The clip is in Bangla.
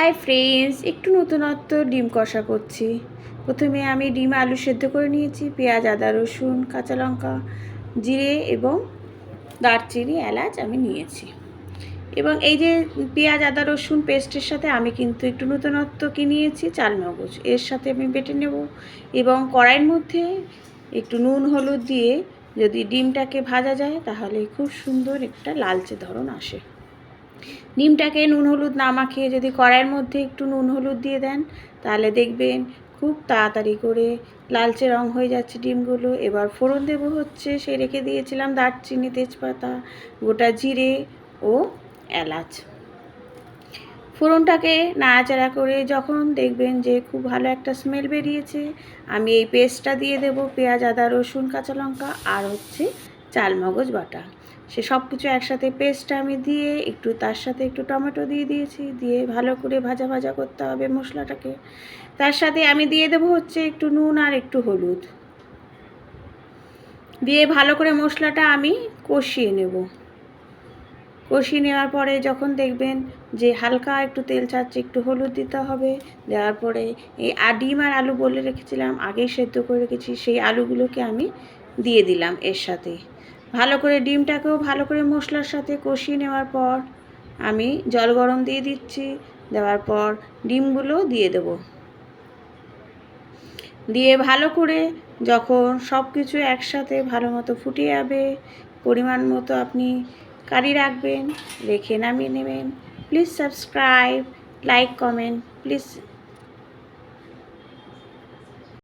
হাই ফ্রেন্ডস, একটু নতুনত্ব ডিম কষা করছি। প্রথমে আমি ডিম আলু সেদ্ধ করে নিয়েছি, পেঁয়াজ আদা রসুন কাঁচা লঙ্কা জিরে এবং দারচিনি এলাচ আমি নিয়েছি। এবং এই যে পেঁয়াজ আদা রসুন পেস্টের সাথে আমি কিন্তু একটু নতুনত্ব কি নিয়েছি, চালমগজ এর সাথে আমি বেটে নেব। এবং কড়াইয়ের মধ্যে একটু নুন হলুদ দিয়ে যদি ডিমটাকে ভাজা যায় তাহলে খুব সুন্দর একটা লালচে ধরন আসে। ডিমটাকে নুন হলুদ না মাখিয়ে যদি কড়াইয়ের মধ্যে একটু নুন হলুদ দিয়ে দেন তাহলে দেখবেন খুব তাড়াতাড়ি করে লালচে রং হয়ে যাচ্ছে ডিমগুলো। এবার ফোড়ন দেবো হচ্ছে সেই রেখে দিয়েছিলাম দারচিনি তেজপাতা গোটা জিরে ও এলাচ। ফোড়নটাকে নাড়াচাড়া করে যখন দেখবেন যে খুব ভালো একটা স্মেল বেরিয়েছে, আমি এই পেস্টটা দিয়ে দেব, পেঁয়াজ আদা রসুন কাঁচা লঙ্কা আর হচ্ছে চালমগজ বাটা। সে সব কিছু একসাথে পেস্টটা আমি দিয়ে একটু তার সাথে একটু টমেটো দিয়ে দিয়েছি, দিয়ে ভালো করে ভাজা ভাজা করতে হবে মশলাটাকে। তার সাথে আমি দিয়ে দেবো হচ্ছে একটু নুন আর একটু হলুদ দিয়ে ভালো করে মশলাটা আমি কষিয়ে নেব। কষিয়ে নেওয়ার পরে যখন দেখবেন যে হালকা একটু তেল ছাড়ছে, একটু হলুদ দিতে হবে। দেওয়ার পরে এই ডিম আর আলু বলে রেখেছিলাম, আগেই সেদ্ধ করে রেখেছি, সেই আলুগুলোকে আমি দিয়ে দিলাম এর সাথে। ভালো করে ডিমটাকেও ভালো করে মশলার সাথে কষিয়ে নেওয়ার পর আমি জল গরম দিয়ে দিচ্ছি। দেওয়ার পর ডিমগুলো দিয়ে দেব, দিয়ে ভালো করে যখন সব কিছু একসাথে ভালো মতো ফুটে যাবে, পরিমাণ মতো আপনি কারি রাখবেন, রেখে নামিয়ে নেবেন। Please subscribe, like, comment please.